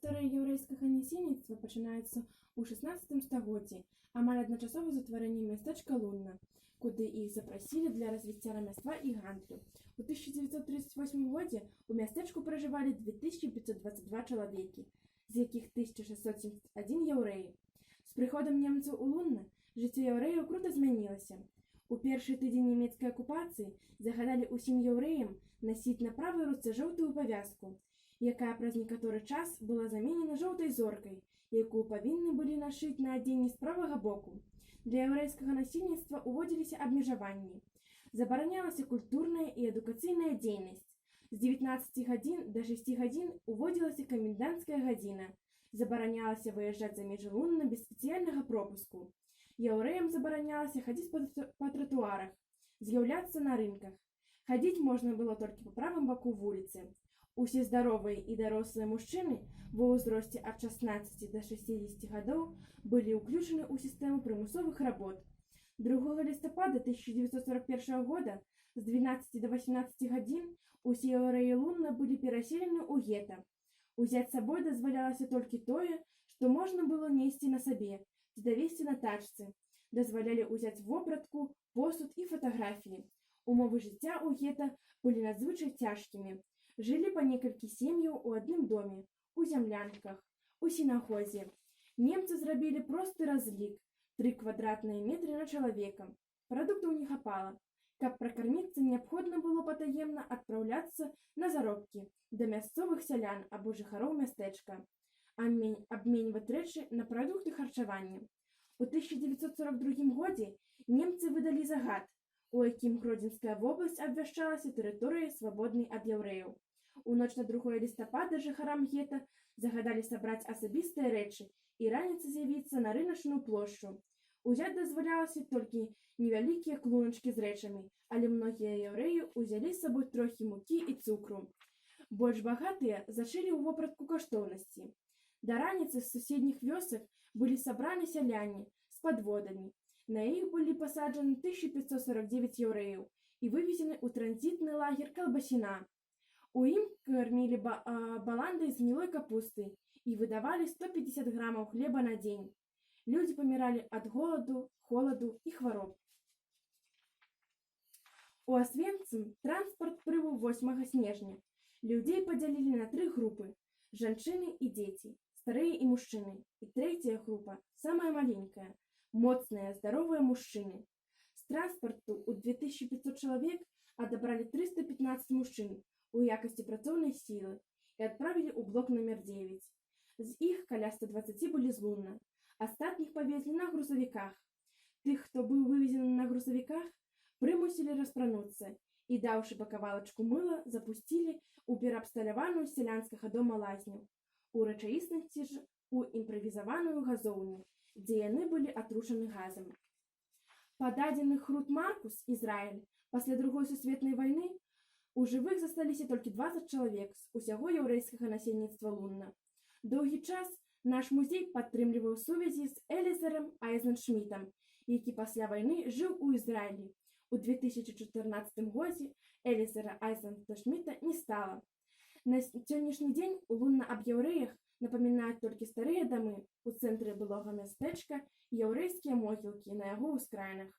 гісторыя яўрэйскага насельніцтва пачынаецца ў 16 стагоддзі, амаль адначасова з утварэннем мястэчка Лунна, куды іх запрасілі для развіцця рамяства і гандлю. У 1938 годзе ў мястэчку пражывалі 2522 чалавекі, з якіх 1671 яўрэі. З прыходам немцаў у Лунна жыццё яўрэяў крута змянілася. У першы тыдзень нямецкай акупацыі загадалі ўсім яўрэям насіць на правай руцэ жоўтую павязку, якая праз некаторы час была заменена жоўтай зоркай, якую павінны былі нашыць на адзенні з правага боку. Для яўрэйскага насельніцтва ўводзіліся абмежаванні. Забаранялася культурная і адукацыйная дзейнасць. З 19 гадзін да 6 гадзін уводзілася каменданцкая гадзіна. Забаранялася выязджаць за межы Лунна без спецыяльнага пропуску. Яўрэям забаранялася хадзіць па тратуарах, з'яўляцца на рынках. Хадзіць можна было толькі па правым баку вуліцы. Усе здаровыя і дарослыя мужчыны ва ўзросце ад 16 да 60 гадоў былі ўключаны ў сістэму прымусовых работ. 2 лістапада 1941 года з 12 до 18 гадзін усе яўрэі Лунна былі пераселены ў гета. Узяць з сабой дазвалялася толькі тое, што можна было несці на сабе ці давесці на тачцы. Дазвалялі ўзяць вопратку, посуд і фатаграфіі. Умовы жыцця ў гета былі надзвычай цяжкімі. Жылі па некалькі сем'яў у адным доме, у зямлянках, у сінагозе. Немцы зрабілі просты разлік – 3 квадратныя метры на чалавека. Прадуктаў не хапала. Каб пракарміцца, неабходна было патаемна адпраўляцца на заробкі да мясцовых сялян або жыхароў мястэчка, абменьваць рэчы на прадукты харчавання. У 1942 годзе немцы выдалі загад, у якім Гродзенская вобласць абвяшчалася тэрыторыяй свабоднай ад яўрэяў. У ноч на 2 лістапада жыхарам гета загадалі сабраць асабістыя рэчы і раніцай з'явіцца на рыначную плошчу. Узяць дазвалялася толькі невялікія клуначкі з рэчамі, але многія яўрэі ўзялі з сабой трохі мукі і цукру. Больш багатыя зашылі ў вопратку каштоўнасці. Да раніцы з суседніх вёсак былі сабраны сяляне з падводамі. На іх былі пасаджаны 1549 яўрэяў і вывезены ў транзітны лагер Калбасіна. У ім кармілі баландай з гнілой капустай і выдавалі 150 грамаў хлеба на дзень. Людзі паміралі ад голаду, холаду і хвароб. У Асвенцым транспарт прыбыў 8 снежня. Людзей падзялілі на 3 групы – жанчыны і дзеці, старыя і мужчыны. І трэцяя група, самая маленькая, моцныя, здаровыя мужчыны. З транспарту ў 2500 чалавек адабралі 315 мужчын у якасці працоўнай сілы і адправілі ў блок номер 9. З іх каля 120 былі з Лунна. Астатніх павезлі на грузавіках. Тых, хто быў вывезены на грузавіках, прымусілі распрануцца і, даўшы па кавалачку мыла, запусцілі ў пераабсталяваную сялянскага дома лазню, у рэчаіснасці ж у імправізаваную газоўню, дзе яны былі атручаны газам. Па дадзеных Рут Маркус, Ізраіль, пасля Другой сусветнай вайны у жывых засталіся толькі 20 чалавек з усяго яўрэйскага насельніцтва Лунна. Доўгі час наш музей падтрымліваў сувязі з Элізерам Айзеншмітам, які пасля вайны жыў у Ізраілі. У 2014 годзе Элізера Айзеншміта не стала. На сённяшні дзень у Лунна аб яўрэях напамінаюць толькі старыя дамы ў цэнтры былога мястэчка і яўрэйскія могілкі на яго ўскраінах.